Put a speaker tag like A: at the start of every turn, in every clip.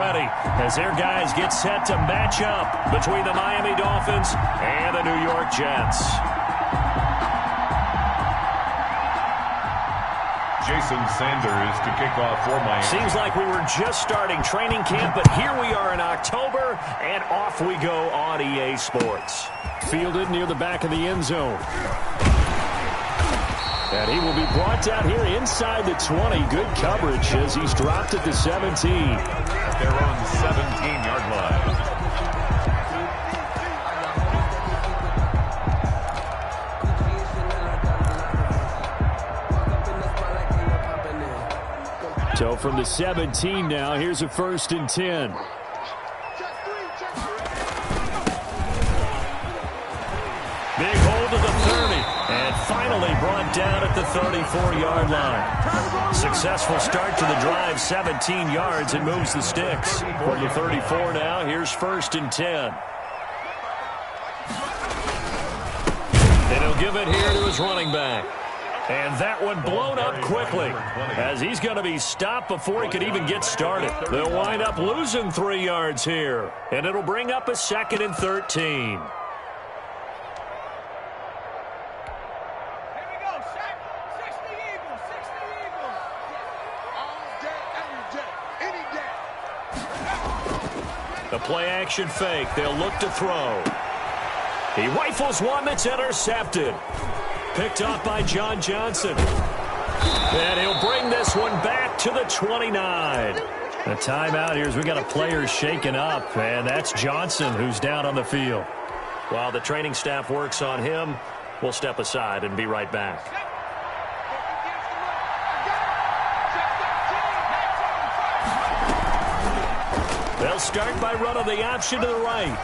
A: Ready as their guys get set to match up between the Miami Dolphins and the New York Jets.
B: Jason Sanders to kick off for Miami.
A: Seems like we were just starting training camp, but here we are in October, and off we go on EA Sports. Fielded near the back of the end zone. And he will be brought down here inside the 20. Good coverage as he's dropped at the 17.
B: At their own 17-yard line.
A: So from the 17 now, here's a 1st and 10. Big hold of the 30. And finally brought down at the 34-yard line. Successful start to the drive, 17 yards, and moves the sticks. From the 34 now, here's 1st and 10. And he'll give it here to his running back. And that one blown up quickly as he's going to be stopped before he could even get started. They'll wind up losing 3 yards here. And it'll bring up a 2nd and 13. The play-action fake. They'll look to throw. He rifles one that's intercepted. Picked off by John Johnson. And he'll bring this one back to the 29. The timeout here is we got a player shaken up, and that's Johnson who's down on the field. While the training staff works on him, we'll step aside and be right back. They'll start by running the option to the right.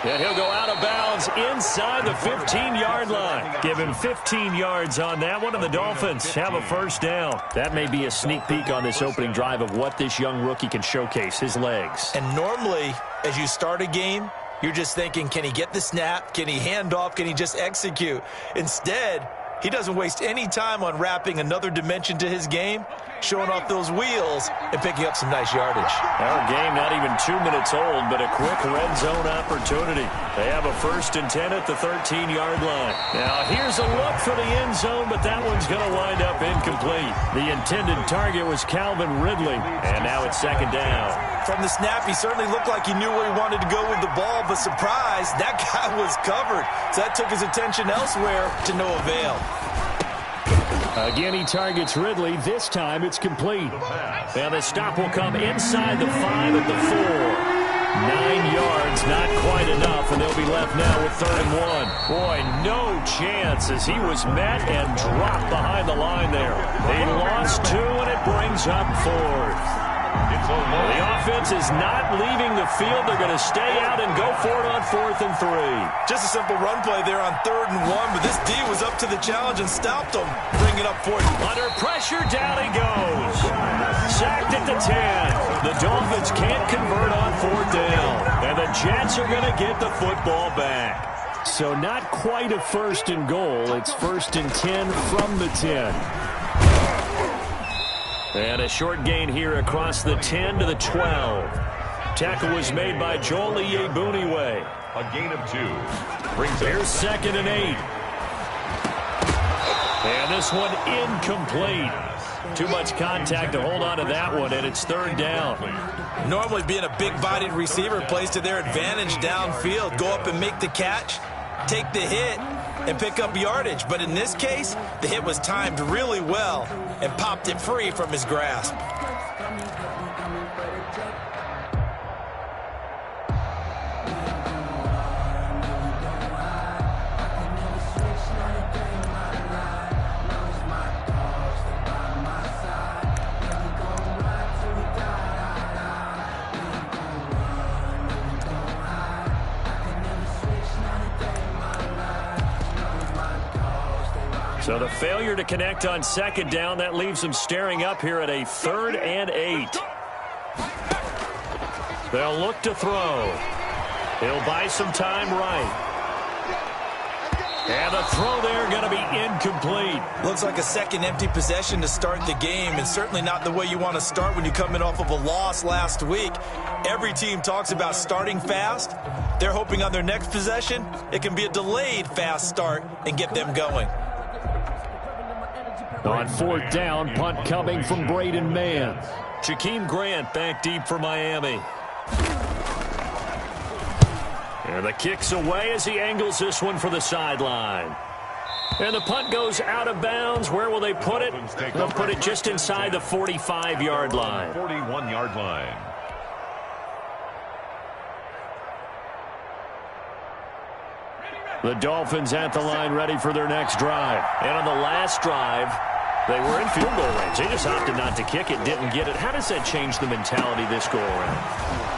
A: And he'll go out of bounds inside the 15-yard line. Give him 15 yards on that one, and the Dolphins have a 1st down. That may be a sneak peek on this opening drive of what this young rookie can showcase, his legs.
C: And normally, as you start a game, you're just thinking, can he get the snap? Can he hand off? Can he just execute? Instead, he doesn't waste any time on wrapping another dimension to his game, showing off those wheels and picking up some nice yardage.
A: Our game not even 2 minutes old, but a quick red zone opportunity. They have a 1st and 10 at the 13-yard line. Now here's a look for the end zone, but that one's going to wind up incomplete. The intended target was Calvin Ridley, and now it's 2nd down.
C: From the snap, he certainly looked like he knew where he wanted to go with the ball, but surprise, that guy was covered. So that took his attention elsewhere to no avail.
A: Again, he targets Ridley. This time it's complete. And the stop will come inside the 5 at the 4. 9 yards, not quite enough, and they'll be left now with 3rd and 1. Boy, no chance as he was met and dropped behind the line there. They lost 2, and it brings up 4th. The offense is not leaving the field. They're going to stay out and go for it on 4th and 3.
C: Just a simple run play there on 3rd and 1, but this D was up to the challenge and stopped him. Bring it up 4th.
A: Under pressure, down he goes. Sacked at the 10. The Dolphins can't convert on 4th down, and the Jets are going to get the football back. So not quite a 1st and goal. It's 1st and 10 from the 10. And a short gain here across the 10 to the 12. Tackle was made by Joel Iyiegbuniwe.
B: A gain of 2. Brings
A: Here's 2nd and 8. And this one incomplete. Too much contact to hold on to that one, and it's 3rd down.
C: Normally being a big-bodied receiver plays to their advantage downfield. Go up and make the catch, take the hit, and pick up yardage. But in this case, the hit was timed really well and popped it free from his grasp.
A: So the failure to connect on 2nd down, that leaves them staring up here at a 3rd and 8. They'll look to throw. He'll buy some time right. And the throw there going to be incomplete.
C: Looks like a second empty possession to start the game, and certainly not the way you want to start when you're coming off of a loss last week. Every team talks about starting fast. They're hoping on their next possession, it can be a delayed fast start and get them going.
A: On fourth down, punt coming from Braden Mann. Jakeem Grant back deep for Miami. And the kick's away as he angles this one for the sideline. And the punt goes out of bounds. Where will they put it? They'll put it just inside the 45-yard line.
B: 41-yard line.
A: The Dolphins at the line ready for their next drive. And on the last drive, they were in field goal range. They just opted not to kick it, didn't get it. How does that change the mentality this go around?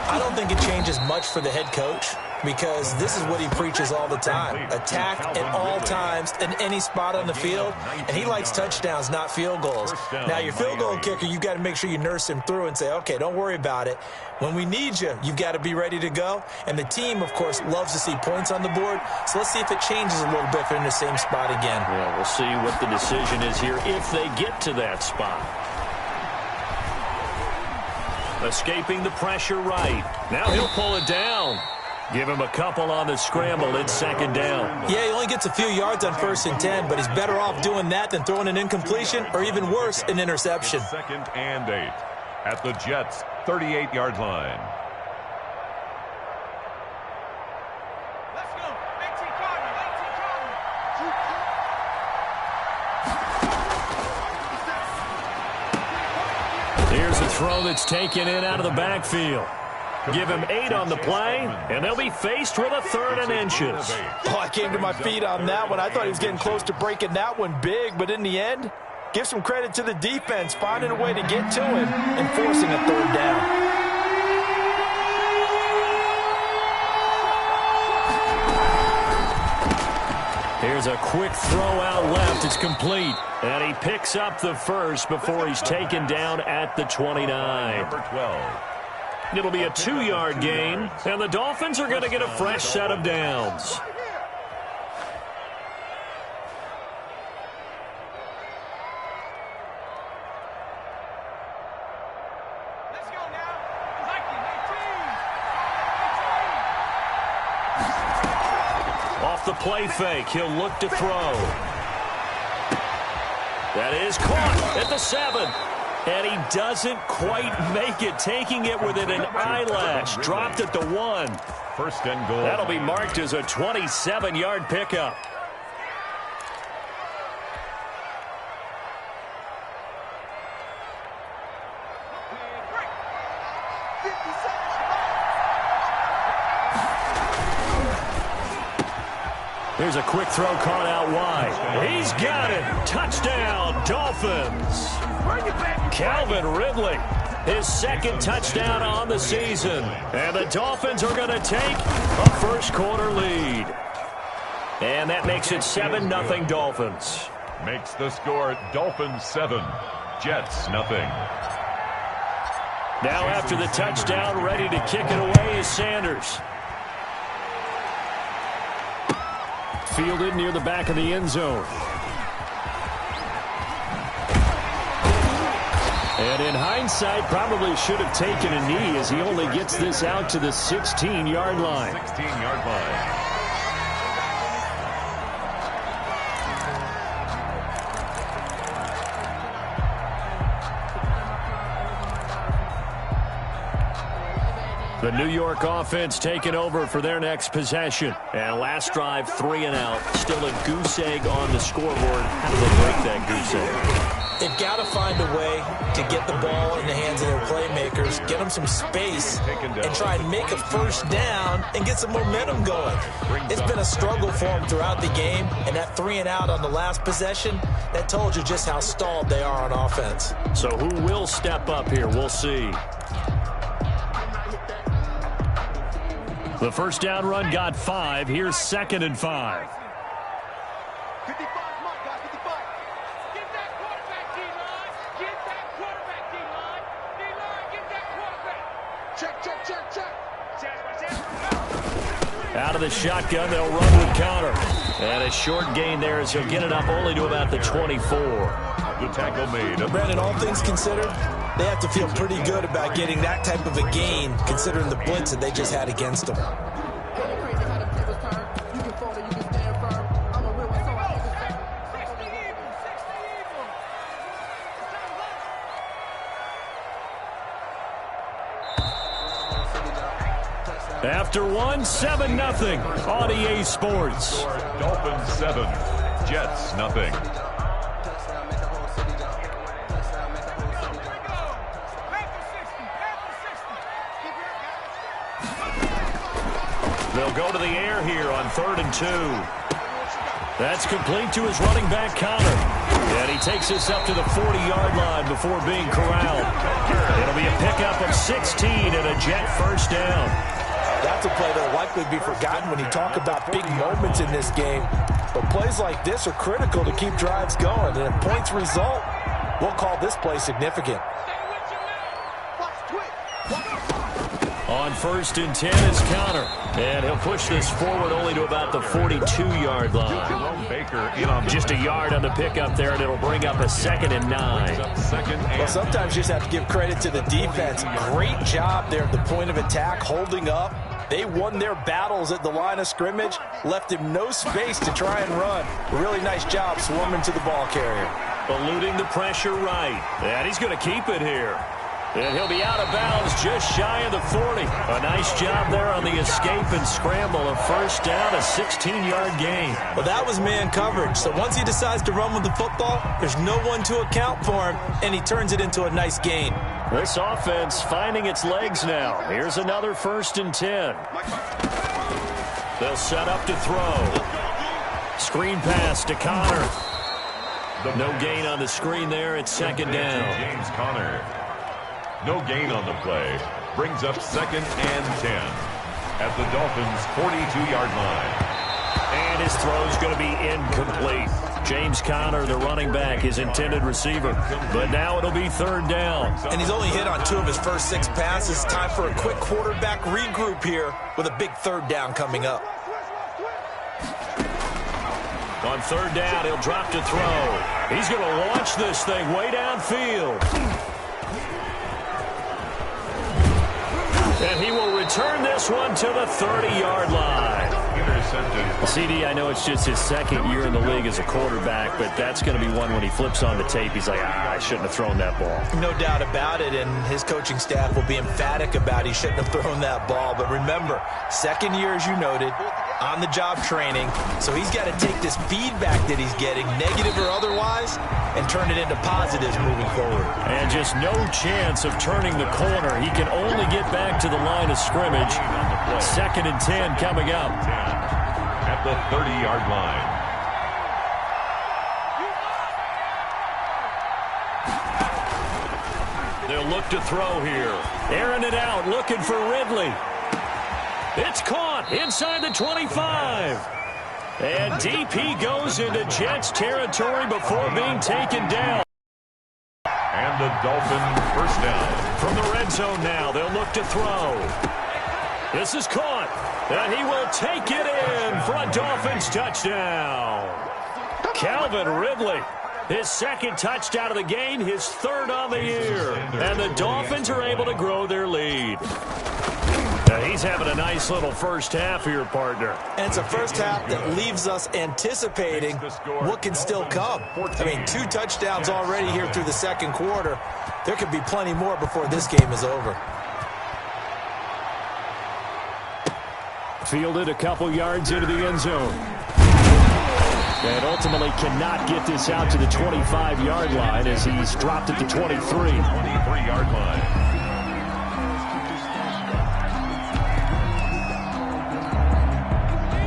C: I don't think it changes much for the head coach, because this is what he preaches all the time. Attack at all times in any spot on the field, and he likes touchdowns, not field goals. Now, your field goal kicker, you've got to make sure you nurse him through and say, okay, don't worry about it. When we need you, you've got to be ready to go. And the team, of course, loves to see points on the board. So let's see if it changes a little bit if they're in the same spot again.
A: Yeah, we'll see what the decision is here if they get to that spot. Escaping the pressure right. Now he'll pull it down. Give him a couple on the scramble. It's second down.
C: Yeah, he only gets a few yards on 1st and 10, but he's better off doing that than throwing an incompletion or even worse, an interception.
B: Second and 8 at the Jets' 38-yard line.
D: Let's go. 18 Cardinal. 18 Cardinal.
A: Here's a throw that's taken in out of the backfield. Give him 8 on the play, and they'll be faced with a 3rd and inches.
C: Oh, I came to my feet on that one. I thought he was getting close to breaking that one big, but in the end, give some credit to the defense, finding a way to get to him and forcing a 3rd down.
A: Here's a quick throw out left. It's complete. And he picks up the first before he's taken down at the 29.
B: Number 12.
A: It'll be a 2-yard gain, and the Dolphins are going to get a fresh set of downs.
D: Let's go now. Mikey, 18.
A: Off the play fake, he'll look to throw. That is caught at the 7. And he doesn't quite make it, taking it within an eyelash. Dropped at the 1.
B: First and goal.
A: That'll be marked as a 27-yard pickup. Here's a quick throw caught out wide. He's got it. Touchdown, Dolphins. Calvin Ridley, his 2nd touchdown on the season. And the Dolphins are going to take a first-quarter lead. And that makes it 7-0 Dolphins.
B: Makes the score Dolphins 7, Jets nothing.
A: Now after the touchdown, ready to kick it away is Sanders. Fielded near the back of the end zone. And in hindsight, probably should have taken a knee as he only gets this out to the 16-yard line.
B: 16-yard line.
A: The New York offense taking over for their next possession. And last drive, 3 and out. Still a goose egg on the scoreboard. How do they break that goose egg?
C: They've got to find a way to get the ball in the hands of their playmakers, get them some space, and try and make a first down and get some momentum going. It's been a struggle for them throughout the game, and that 3 and out on the last possession, that told you just how stalled they are on offense.
A: So who will step up here? We'll see. The first down run got 5. Here's 2nd and 5.
D: 55, Mike, guys, 55. Get that quarterback, D-line. Get that quarterback, D-line. D-line, get that quarterback. Check, check, check, check. Check, check.
A: Out of the shotgun, they'll run with counter. And a short gain there as he'll get it up only to about the 24.
B: The tackle made.
C: Brandon, all things considered, they have to feel pretty good about getting that type of a gain considering the blitz that they just had against them.
A: After one, 7-0 on EA Sports.
B: Dolphins 7, Jets nothing.
A: They'll go to the air here on 3rd and 2. That's complete to his running back, Connor. And he takes us up to the 40-yard line before being corralled. It'll be a pickup of 16 and a Jet first down.
C: That's a play that will likely be forgotten when you talk about big moments in this game. But plays like this are critical to keep drives going. And if points result, we'll call this play significant.
A: On 1st and 10 is Connor. And he'll push this forward only to about the 42-yard line.
B: Baker in on
A: Just a yard on the pickup there, and it'll bring up a 2nd and 9.
C: Well, sometimes you just have to give credit to the defense. Great job there at the point of attack, holding up. They won their battles at the line of scrimmage, left him no space to try and run. Really nice job swarming to the ball carrier.
A: Eluding the pressure right. And he's going to keep it here. And he'll be out of bounds just shy of the 40. A nice job there on the escape and scramble. A first down, a 16-yard gain.
C: Well, that was man coverage. So once he decides to run with the football, there's no one to account for him, and he turns it into a nice gain.
A: This offense finding its legs now. Here's another 1st and 10. They'll set up to throw. Screen pass to Connor. No gain on the screen there. It's 2nd down.
B: James Conner. No gain on the play. Brings up 2nd and 10 at the Dolphins' 42-yard line.
A: And his throw's going to be incomplete. James Conner, the running back, his intended receiver. But now it'll be 3rd down.
C: And he's only hit on 2 of his first 6 passes. Time for a quick quarterback regroup here with a big 3rd down coming up.
A: On 3rd down, he'll drop to throw. He's going to launch this thing way downfield. And he will return this one to the 30-yard line.
B: Intercepted.
A: CD, I know it's just his 2nd year in the league as a quarterback, but that's going to be one when he flips on the tape. He's like, I shouldn't have thrown that ball.
C: No doubt about it, and his coaching staff will be emphatic about he shouldn't have thrown that ball. But remember, 2nd year, as you noted, on-the-job training. So he's got to take this feedback that he's getting, negative or otherwise, and turn it into positives moving forward.
A: And just no chance of turning the corner. He can only get back to the line of scrimmage. 2nd and 10 coming up.
B: At the 30-yard line.
A: They'll look to throw here. Airing it out, looking for Ridley. It's caught inside the 25. And deep he goes into Jets territory before being taken down.
B: And the Dolphins first down.
A: From the red zone now, they'll look to throw. This is caught, and he will take it in for a Dolphins touchdown. Calvin Ridley, his 2nd touchdown of the game, his 3rd on the year. And the Dolphins are able to grow their lead. Now he's having a nice little first half here, partner.
C: And it's a first half that leaves us anticipating what can still come. I mean, 2 touchdowns already here through the 2nd quarter. There could be plenty more before this game is over.
A: Fielded a couple yards into the end zone. And ultimately cannot get this out to the 25-yard line as he's dropped at the 23.
B: 23-yard line.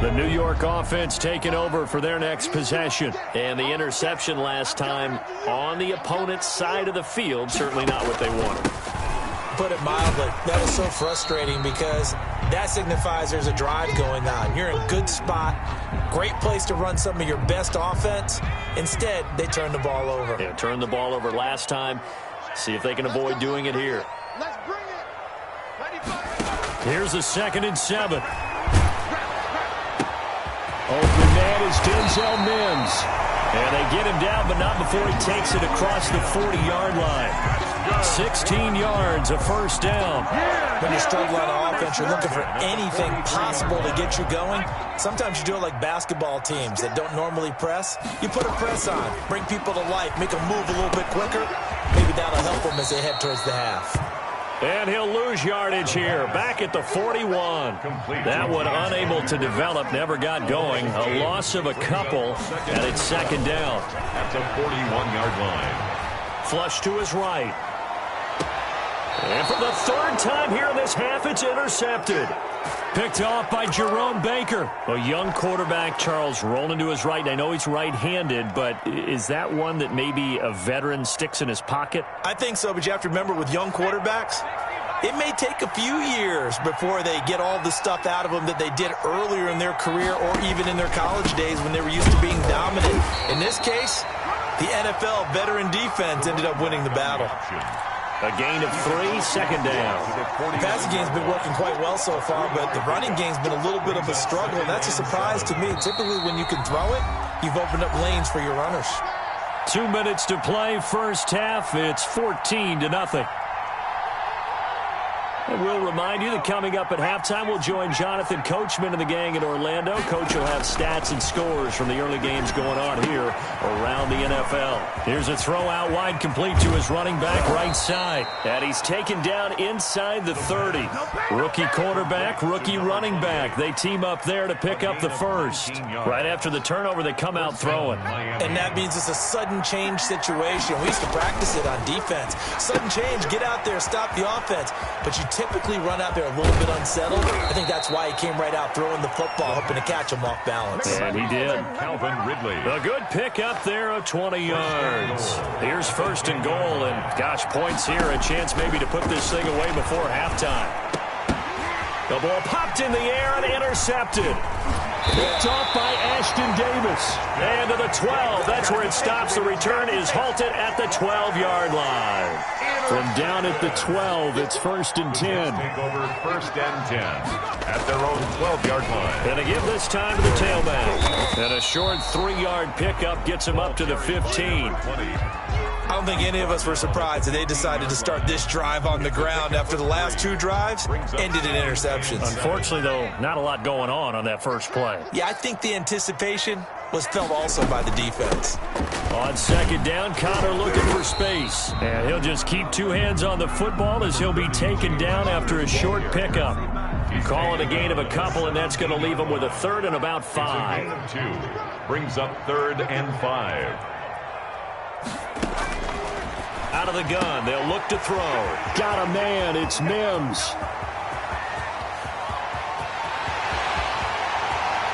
A: The New York offense taking over for their next possession. And the interception last time on the opponent's side of the field, certainly not what they wanted.
C: Put it mildly, that was so frustrating because that signifies there's a drive going on. You're in a good spot, great place to run some of your best offense. Instead, they turn the ball over.
A: Yeah, turned the ball over last time. See if they can avoid doing it here.
D: Let's bring it.
A: Here's a 2nd and 7. Open man is Denzel Mims. And they get him down, but not before he takes it across the 40-yard line. 16 yards, a first down.
C: When you're struggling on offense, you're looking for anything possible to get you going. Sometimes you do it like basketball teams that don't normally press. You put a press on, bring people to life, make them move a little bit quicker. Maybe that'll help them as they head towards the half.
A: And he'll lose yardage here, back at the 41. That one unable to develop, never got going. A loss of a couple, and it's second down.
B: At the 41-yard line.
A: Flush to his right. And for the third time here in this half, it's intercepted. Picked off by Jerome Baker. A young quarterback, Charles, rolling to his right. And I know he's right-handed, but is that one that maybe a veteran sticks in his pocket?
C: I think so, but you have to remember with young quarterbacks, it may take a few years before they get all the stuff out of them that they did earlier in their career or even in their college days when they were used to being dominant. In this case, the NFL veteran defense ended up winning the battle.
A: A gain of 3, second down.
C: The passing game's been working quite well so far, but the running game's been a little bit of a struggle, and that's a surprise to me. Typically, when you can throw it, you've opened up lanes for your runners.
A: 2 minutes to play, first half. It's 14-0. And we'll remind you that coming up at halftime, we'll join Jonathan Coachman and the gang in Orlando. Coach will have stats and scores from the early games going on here around the NFL. Here's a throw out wide, complete to his running back right side. And he's taken down inside the 30. Rookie quarterback, rookie running back. They team up there to pick up the first. Right after the turnover, they come out throwing.
C: And that means it's a sudden change situation. We used to practice it on defense. Sudden change, get out there, stop the offense. But you typically run out there a little bit unsettled. I think that's why he came right out throwing the football, hoping to catch him off balance.
A: And he did.
B: Calvin Ridley.
A: A good pick up there of 20 yards. Here's first and goal, and gosh, points here. A chance maybe to put this thing away before halftime. The ball popped in the air and intercepted. Picked off by Ashton Davis. And to the 12. That's where it stops. The return is halted at the 12-yard line. From down at the 12, it's first and 10.
B: Take over first and 10 at their own 12-yard line.
A: And to give this time to the tailback. And a short 3-yard pickup gets him up to the 15.
C: I don't think any of us were surprised that they decided to start this drive on the ground after the last 2 drives ended in interceptions.
A: Unfortunately, though, not a lot going on that first play.
C: Yeah, I think the anticipation was felt also by the defense.
A: On second down, Connor looking for space. And he'll just keep 2 hands on the football as he'll be taken down after a short pickup. Call it a gain of a couple, and that's going to leave him with a third and about 5.
B: Gain of 2 brings up 3rd and 5.
A: Out of the gun, they'll look to throw. Got a man, it's Mims.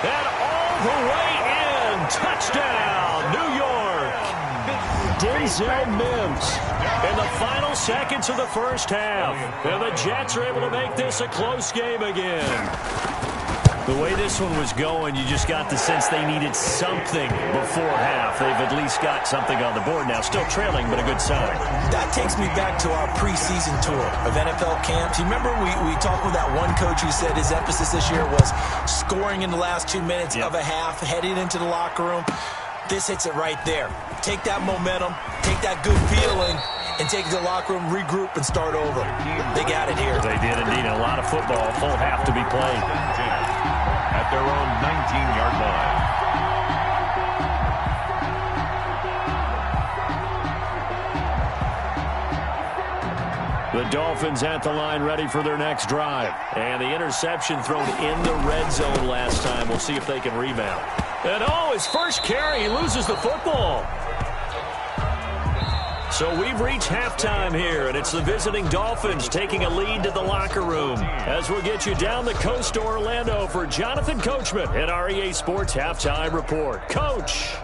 A: And all the way in, touchdown, New York. Denzel Mims in the final seconds of the first half. And the Jets are able to make this a close game again. The way this one was going, you just got the sense they needed something before half. They've at least got something on the board now. Still trailing, but a good sign.
C: That takes me back to our preseason tour of NFL camps. You remember we talked with that one coach who said his emphasis this year was scoring in the last 2 minutes of a half, heading into the locker room. This hits it right there. Take that momentum, take that good feeling, and take it to the locker room, regroup, and start over. They got it here.
A: They did indeed. A lot of football, full half to be played.
B: At their own 19-yard
A: line. The Dolphins at the line, ready for their next drive. And the interception thrown in the red zone last time. We'll see if they can rebound. And his first carry, he loses the football. So we've reached halftime here, and it's the visiting Dolphins taking a lead to the locker room. As we'll get you down the coast to Orlando for Jonathan Coachman at our EA Sports Halftime Report. Coach.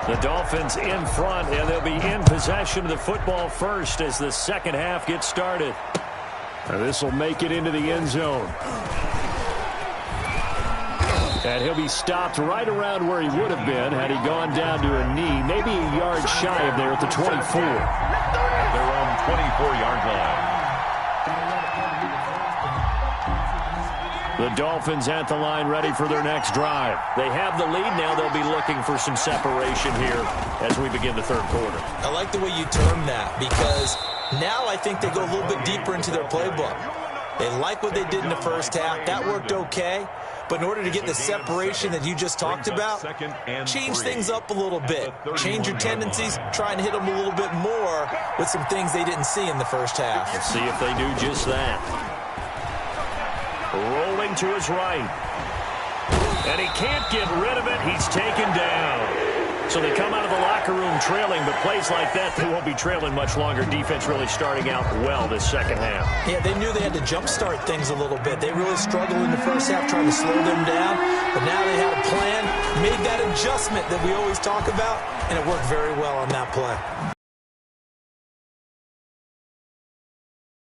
A: The Dolphins in front, and they'll be in possession of the football first as the second half gets started. This will make it into the end zone. And he'll be stopped right around where he would have been had he gone down to a knee, maybe a yard shy of there at the 24.
B: At their own 24-yard line.
A: The Dolphins at the line ready for their next drive. They have the lead now. They'll be looking for some separation here as we begin the third quarter.
C: I like the way you term that because now I think they go a little bit deeper into their playbook. They like what they did in the first half. That worked okay. But in order to get the separation that you just talked about, change things up a little bit. Change your tendencies. Try and hit them a little bit more with some things they didn't see in the first half.
A: Let's see if they do just that. Rolling to his right. And he can't get rid of it. He's taken down. So they come out of the locker room trailing, but plays like that, they won't be trailing much longer. Defense really starting out well this second half.
C: Yeah, they knew they had to jumpstart things a little bit. They really struggled in the first half trying to slow them down, but now they had a plan, made that adjustment that we always talk about, and it worked very well on that play.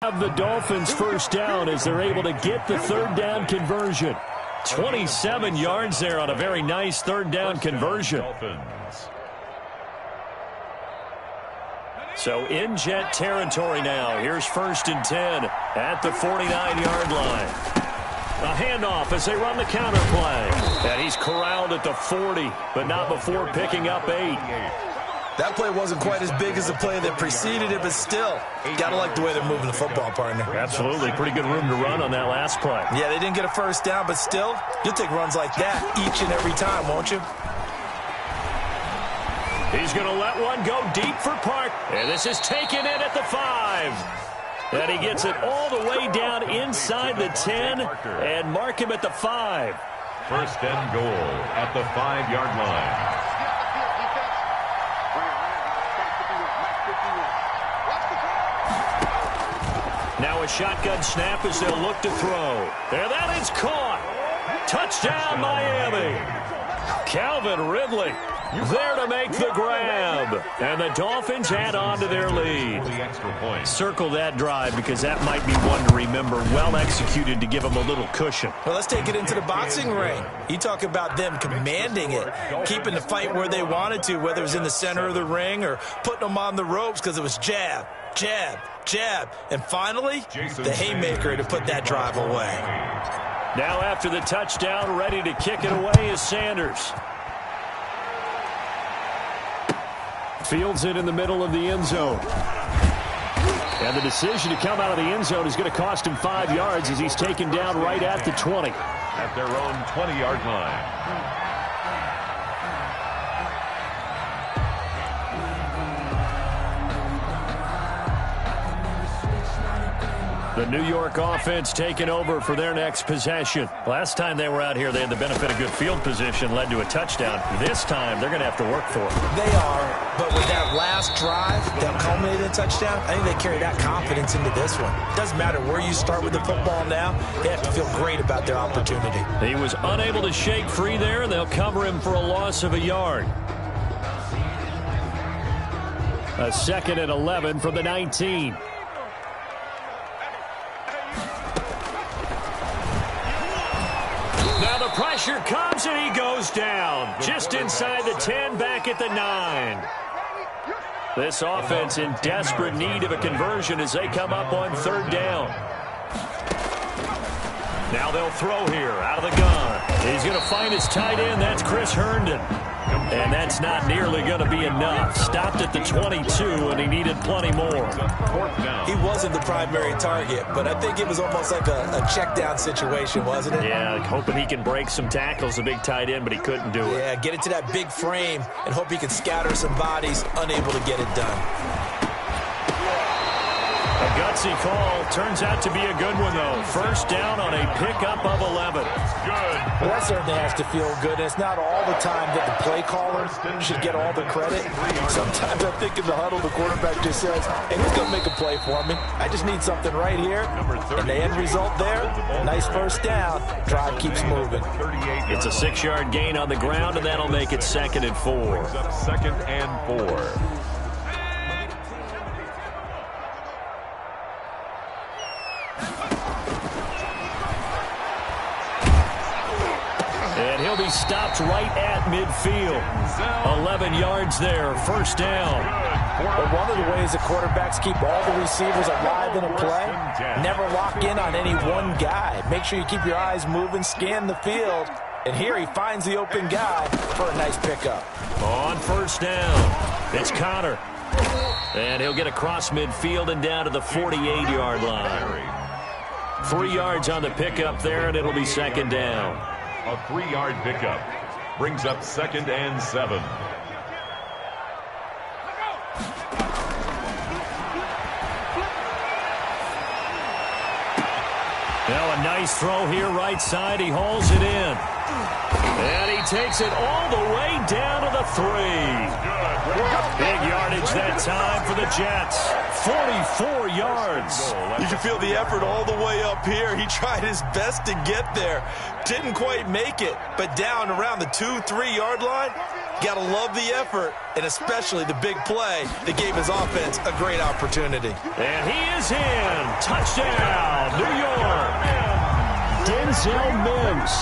A: Have the Dolphins first down as they're able to get the third down conversion. 27 yards there on a very nice third down conversion. So in Jet territory now. Here's 1st and 10 at the 49-yard line. A handoff as they run the counter play. And he's corralled at the 40, but not before picking up 8.
C: That play wasn't quite as big as the play that preceded it, but still, gotta like the way they're moving the football, partner.
A: Absolutely. Pretty good room to run on that last play.
C: Yeah, they didn't get a first down, but still, you'll take runs like that each and every time, won't you?
A: He's going to let one go deep for Park. And this is taken in at the 5. And he gets it all the way down inside the 10 and mark him at the 5.
B: 1st and goal at the 5-yard line.
A: Now a shotgun snap as they'll look to throw. And that is caught. Touchdown, Miami. Calvin Ridley there to make the grab. And the Dolphins add on to their lead. Circle that drive because that might be one to remember. Well executed to give them a little cushion.
C: Well, let's take it into the boxing ring. You talk about them commanding it, keeping the fight where they wanted to, whether it was in the center of the ring or putting them on the ropes because it was jab, jab, jab. And finally, the haymaker to put that drive away.
A: Now after the touchdown, ready to kick it away is Sanders. Fields it in the middle of the end zone. And the decision to come out of the end zone is going to cost him 5 yards as he's taken down right at the 20.
B: At their own 20-yard line.
A: The New York offense taking over for their next possession. Last time they were out here, they had the benefit of good field position, led to a touchdown. This time, they're going to have to work for it.
C: They are, but with that last drive that culminated in a touchdown, I think they carry that confidence into this one. It doesn't matter where you start with the football now. They have to feel great about their opportunity.
A: He was unable to shake free there, and they'll cover him for a loss of a yard. A 2nd and 11 from the 19. Now the pressure comes and he goes down. Just inside the 10, back at the 9. This offense in desperate need of a conversion as they come up on 3rd down. Now they'll throw here out of the gun. He's going to find his tight end. That's Chris Herndon. And that's not nearly going to be enough. Stopped at the 22, and he needed plenty more.
C: He wasn't the primary target, but I think it was almost like a check down situation, wasn't it?
A: Yeah, hoping he can break some tackles, a big tight end, but he couldn't do it.
C: Yeah, get it to that big frame and hope he can scatter some bodies, unable to get it done.
A: A gutsy call. Turns out to be a good one, though. 1st down on a pickup of 11.
C: Well, that certainly has to feel good. And it's not all the time that the play caller should get all the credit. Sometimes I think in the huddle, the quarterback just says, hey, who's going to make a play for me? I just need something right here. And the end result there, nice 1st down. Drive keeps moving.
A: It's a 6-yard gain on the ground, and that'll make it 2nd and 4.
B: 2nd and 4.
A: And And he'll be stopped right at midfield. 11 yards there, first down.
C: But one of the ways the quarterbacks keep all the receivers alive in a play, never lock in on any one guy. Make sure you keep your eyes moving, scan the field. And here he finds the open guy for a nice pickup.
A: On first down, it's Connor. And he'll get across midfield and down to the 48-yard line. 3 yards on the pickup there, and it'll be second down.
B: A 3-yard pickup brings up 2nd and 7.
A: Now a nice throw here right side. He hauls it in. And he takes it all the way down to the 3. Big yardage that time for the Jets. 44 yards.
C: You can feel the effort all the way up here. He tried his best to get there. Didn't quite make it, but down around the 2-3 yard line, got to love the effort, and especially the big play that gave his offense a great opportunity.
A: And he is in. Touchdown, New York. Denzel Mims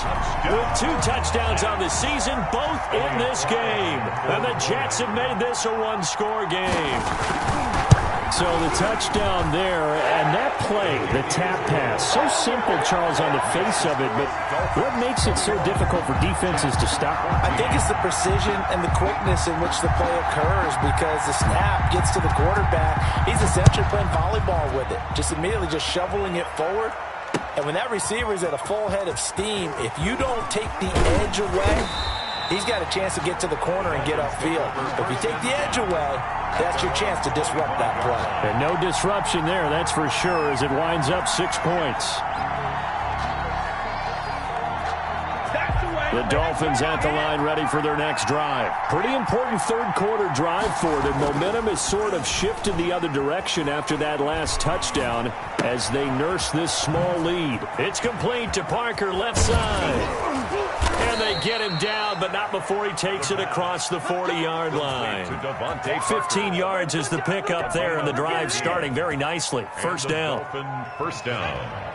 A: with 2 touchdowns on the season, both in this game. And the Jets have made this a one-score game. So the touchdown there, and that play, the tap pass, so simple, Charles, on the face of it, but what makes it so difficult for defenses to stop?
C: I think it's the precision and the quickness in which the play occurs, because the snap gets to the quarterback. He's essentially playing volleyball with it, just immediately just shoveling it forward. And when that receiver is at a full head of steam, if you don't take the edge away, he's got a chance to get to the corner and get upfield. If you take the edge away, that's your chance to disrupt that play.
A: And no disruption there, that's for sure, as it winds up 6 points. The Dolphins at the line, ready for their next drive. Pretty important third quarter drive for them. Momentum has sort of shifted the other direction after that last touchdown as they nurse this small lead. It's complete to Parker, left side. And they get him down, but not before he takes it across the 40-yard line. 15 yards is the pickup there, and the drive starting very nicely. First down.
B: First down.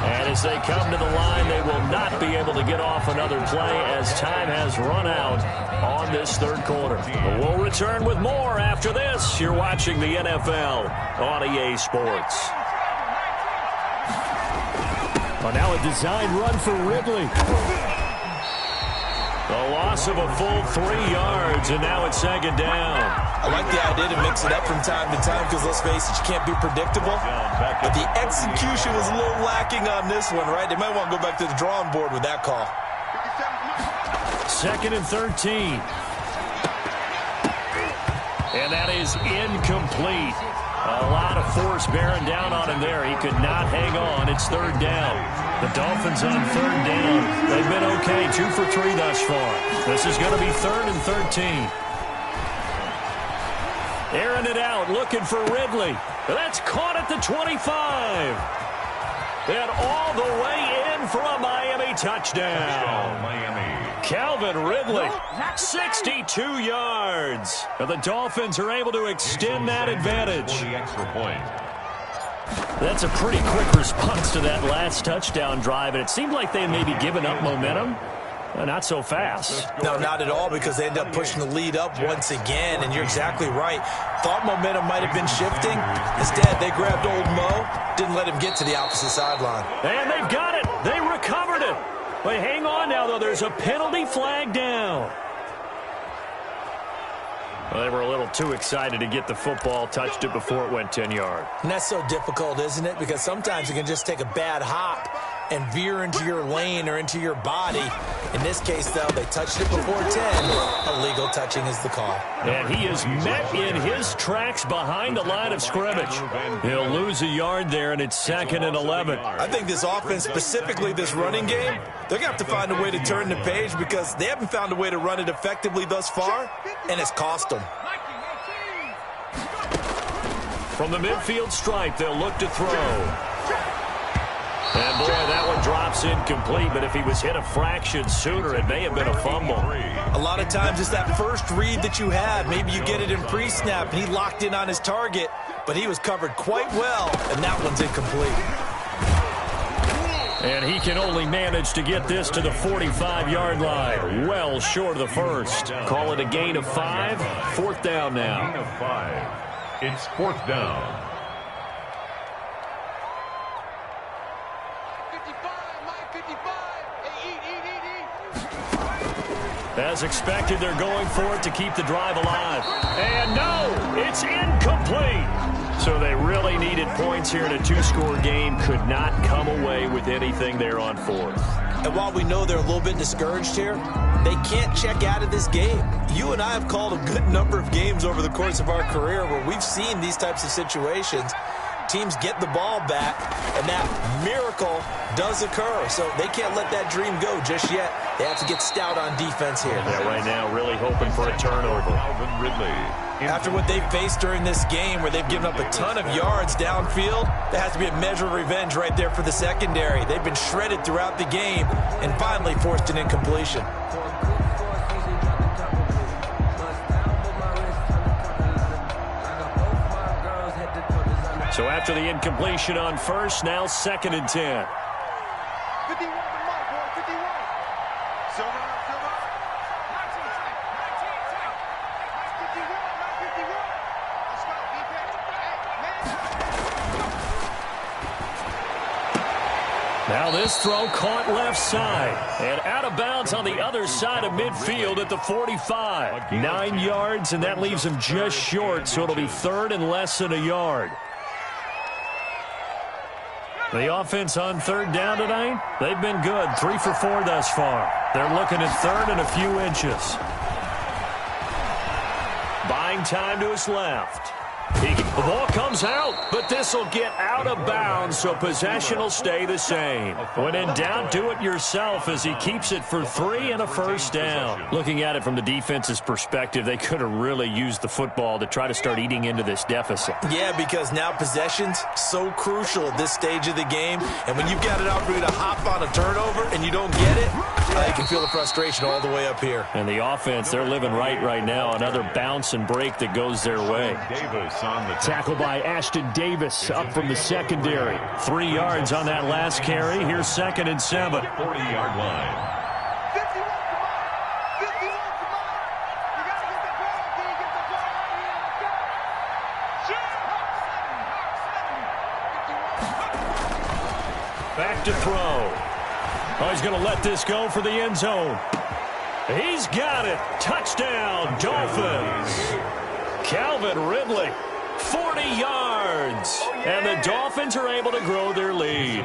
A: And as they come to the line, they will not be able to get off another play as time has run out on this third quarter. But we'll return with more after this. You're watching the NFL on EA Sports. Well, now a design run for Ridley. The loss of a full 3 yards, and now it's second down.
C: I like the idea to mix it up from time to time because, let's face it, you can't be predictable. But the execution was a little lacking on this one, right? They might want to go back to the drawing board with that call.
A: 2nd and 13. And that is incomplete. A lot of force bearing down on him there. He could not hang on. It's third down. The Dolphins on third down. They've been okay, 2 for 3 thus far. This is going to be 3rd and 13. Airing it out, looking for Ridley. That's caught at the 25. And all the way in for a Miami touchdown.
B: Miami.
A: Calvin Ridley, 62 yards. And the Dolphins are able to extend that advantage.
B: For the extra point.
A: That's a pretty quick response to that last touchdown drive, and it seemed like they had maybe given up momentum. Not so fast.
C: No, not at all, because they ended up pushing the lead up once again, and you're exactly right. Thought momentum might have been shifting. Instead, they grabbed old Mo, didn't let him get to the opposite sideline.
A: And they've got it. They recovered it. But hang on now, though. There's a penalty flag down. Well, they were a little too excited to get the football, touched it before it went 10 yards.
C: And that's so difficult, isn't it? Because sometimes you can just take a bad hop and veer into your lane or into your body. In this case, though, they touched it before 10. Illegal touching is the call.
A: And he is met in his tracks behind the line of scrimmage. He'll lose a yard there, and it's 2nd and 11.
C: I think this offense, specifically this running game, they're going to have to find a way to turn the page because they haven't found a way to run it effectively thus far, and it's cost them.
A: From the midfield stripe, they'll look to throw. And, boy, that one drops incomplete, but if he was hit a fraction sooner, it may have been a fumble.
C: A lot of times it's that first read that you have. Maybe you get it in pre-snap, and he locked in on his target, but he was covered quite well, and that one's incomplete.
A: And he can only manage to get this to the 45-yard line. Well short of the first. Call it a gain of 5. Fourth down now.
B: Gain of 5. It's fourth down.
D: 55, Mike, 55. Hey, eat.
A: As expected, they're going for it to keep the drive alive. And no, it's incomplete. So they really needed points here in a two-score game. Could not come away with anything there on fourth.
C: And while we know they're a little bit discouraged here, they can't check out of this game. You and I have called a good number of games over the course of our career where we've seen these types of situations. Teams get the ball back, and that miracle does occur. So they can't let that dream go just yet. They have to get stout on defense here.
A: Yeah, right now really hoping for a turnover.
B: Calvin Ridley.
C: After what they've faced during this game where they've given up a ton of yards downfield, there has to be a measure of revenge right there for the secondary. They've been shredded throughout the game and finally forced an incompletion.
A: So after the incompletion on first, now 2nd and 10.
D: 51 to Mike, boy, 51. Silver. 51. Let's go, defense.
A: Now this throw caught left side and out of bounds on the other side of midfield at the 45. 9 yards, and that leaves him just short, so it'll be 3rd and less than a yard. The offense on 3rd down tonight, they've been good. 3 for 4 thus far. They're looking at 3rd and a few inches. Buying time to his left. The ball comes out, but this will get out of bounds, so possession will stay the same. When in doubt, do it yourself as he keeps it for 3 and a first down. Looking at it from the defense's perspective, they could have really used the football to try to start eating into this deficit.
C: Yeah, because now possession's so crucial at this stage of the game, and when you've got an opportunity to hop on a turnover and you don't get it, you can feel the frustration all the way up here.
A: And the offense, they're living right now. Another bounce and break that goes their way.
B: Davis on the
A: Tackle by Ashton Davis up from the secondary. 3 yards on that last carry. Here's 2nd and 7.
B: 40-yard line.
D: 51 to Mike. 51 to Mike. You got to get the ball. Can you get the ball out here? Let's go.
A: Back to throw. Oh, he's going to let this go for the end zone. He's got it. Touchdown, Dolphins. Calvin Ridley. 40 yards. And the Dolphins are able to grow their lead.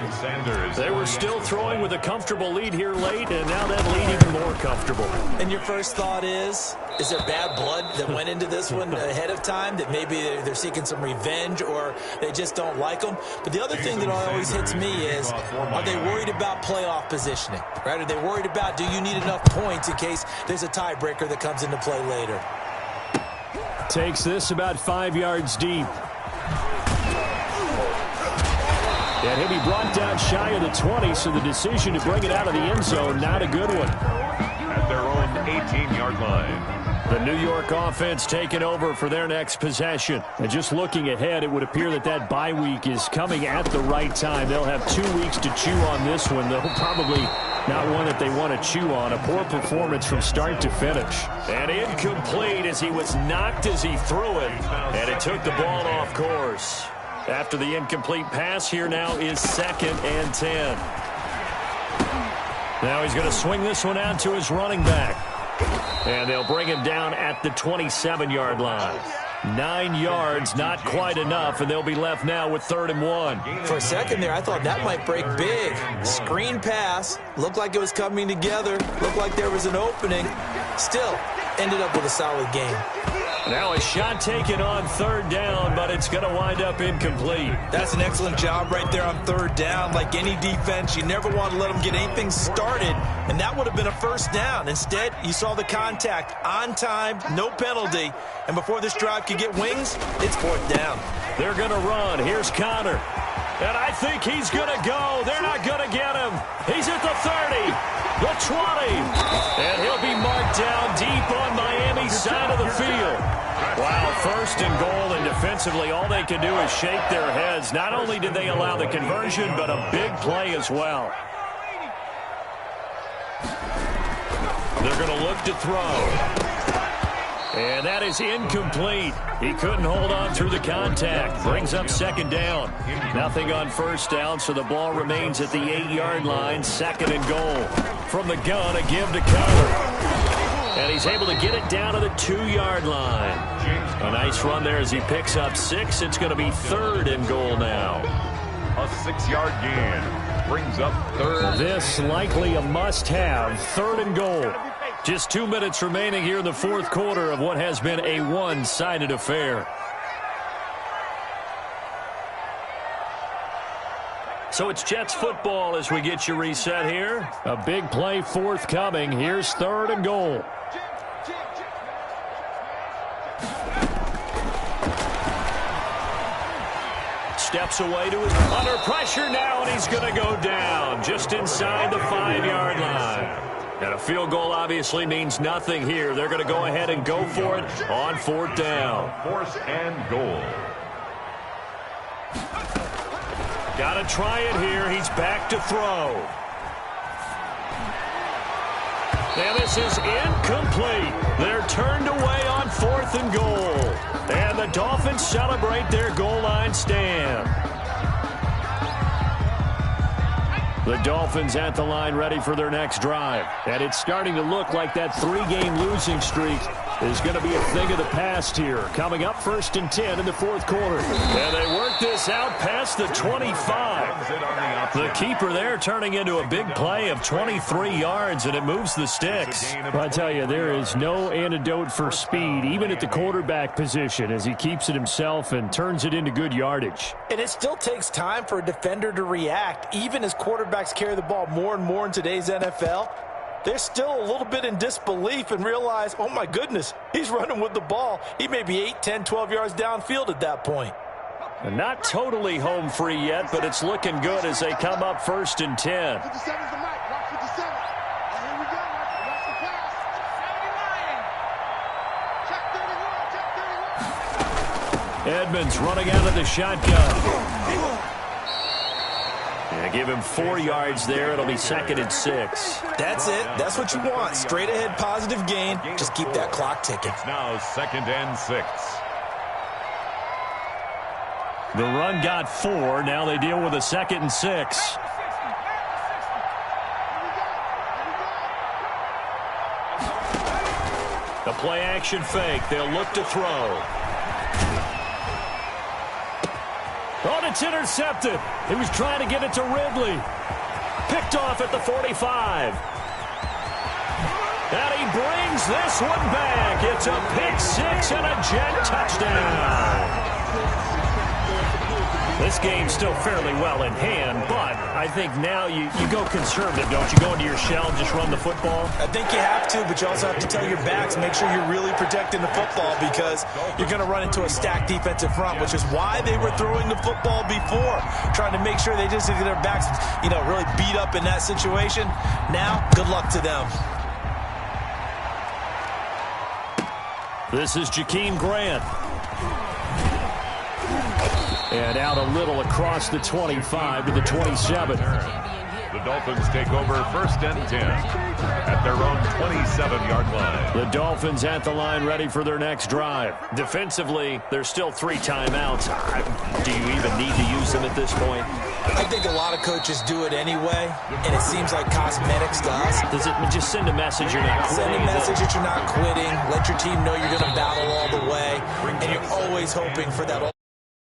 A: They were still throwing with a comfortable lead here late, and now that lead even more comfortable.
C: And your first thought is there bad blood that went into this one ahead of time, that maybe they're seeking some revenge or they just don't like them? But the other thing that always hits me is, are they worried about playoff positioning? Right? Are they worried about, do you need enough points in case there's a tiebreaker that comes into play later?
A: Takes this about 5 yards deep. And he'll be brought down shy of the 20, so the decision to bring it out of the end zone, not a good one.
B: At their own 18-yard line.
A: The New York offense taking over for their next possession. And just looking ahead, it would appear that that bye week is coming at the right time. They'll have 2 weeks to chew on this one, though probably not one that they want to chew on. A poor performance from start to finish. And incomplete as he was knocked as he threw it. And it took the ball off course. After the incomplete pass, here now is 2nd and 10. Now he's going to swing this one out to his running back. And they'll bring him down at the 27-yard line. 9 yards, not quite enough, and they'll be left now with 3rd and 1.
C: For a second there, I thought that might break big. Screen pass, looked like it was coming together, looked like there was an opening. Still, ended up with a solid game.
A: Now a shot taken on 3rd down, but it's going to wind up incomplete.
C: That's an excellent job right there on 3rd down. Like any defense, you never want to let them get anything started, and that would have been a first down. Instead, you saw the contact on time, no penalty, and before this drive could get wings, it's 4th down.
A: They're going to run. Here's Connor. And I think he's going to go. They're not going to get him. He's at the 30, the 20, and he'll be marked down deep on Miami's side of the field. Wow, 1st and goal, and defensively all they can do is shake their heads. Not only did they allow the conversion, but a big play as well. They're going to look to throw. And that is incomplete. He couldn't hold on through the contact. Brings up second down. Nothing on first down, so the ball remains at the 8-yard line. Second and goal. From the gun, a give to Cowher. And he's able to get it down to the 2-yard line. A nice run there as he picks up 6. It's going to be third and goal now.
B: A 6-yard gain brings up third.
A: This likely a must-have. Third and goal. Just 2 minutes remaining here in the fourth quarter of what has been a one-sided affair. So it's Jets football as we get you reset here. A big play forthcoming. Here's third and goal. Steps away to his under pressure now, and he's going to go down just inside the 5-yard line. And a field goal obviously means nothing here. They're going to go ahead and go for it on fourth down.
B: Fourth and goal.
A: Got to try it here. He's back to throw. And this is incomplete. They're turned away on fourth and goal. And the Dolphins celebrate their goal line stand. The Dolphins at the line ready for their next drive. And it's starting to look like that 3-game losing streak is going to be a thing of the past here. Coming up first and 10 in the fourth quarter. And they work this out past the 25. The keeper there turning into a big play of 23 yards, and it moves the sticks. Well, I tell you, there is no antidote for speed, even at the quarterback position, as he keeps it himself and turns it into good yardage.
C: And it still takes time for a defender to react, even as quarterbacks carry the ball more and more in today's NFL. They're still a little bit in disbelief and realize, oh my goodness, he's running with the ball. He may be 8, 10, 12 yards downfield at that point.
A: And not totally home free yet, but it's looking good as they come up first and 10.
D: 57's the mic. Watch 57. Here we go. Watch the pass. Check 31. Check 31.
A: Edmonds running out of the shotgun. Yeah, give him 4 yards there. It'll be second and 6.
C: That's it. That's what you want. Straight ahead, positive gain. Just keep that clock ticking.
B: It's now second and 6.
A: The run got 4. Now they deal with a second and 6. The play action fake. They'll look to throw. Oh, it's intercepted. He was trying to get it to Ridley. Picked off at the 45. And he brings this one back. It's a pick 6 and a Jet touchdown. This game's still fairly well in hand, but I think now you go conservative, don't you? Go into your shell and just run the football?
C: I think you have to, but you also have to tell your backs, make sure you're really protecting the football because you're going to run into a stacked defensive front, which is why they were throwing the football before, trying to make sure they just get their backs, really beat up in that situation. Now, good luck to them.
A: This is Jakeem Grant. And out a little across the 25 to the 27.
B: The Dolphins take over first and 10 at their own 27-yard line.
A: The Dolphins at the line ready for their next drive. Defensively, there's still 3 timeouts. Do you even need to use them at this point?
C: I think a lot of coaches do it anyway, and it seems like cosmetics to us.
A: Does it just send a message you're not quitting?
C: Send a message that you're not quitting. Let your team know you're going to battle all the way, and you're always hoping for that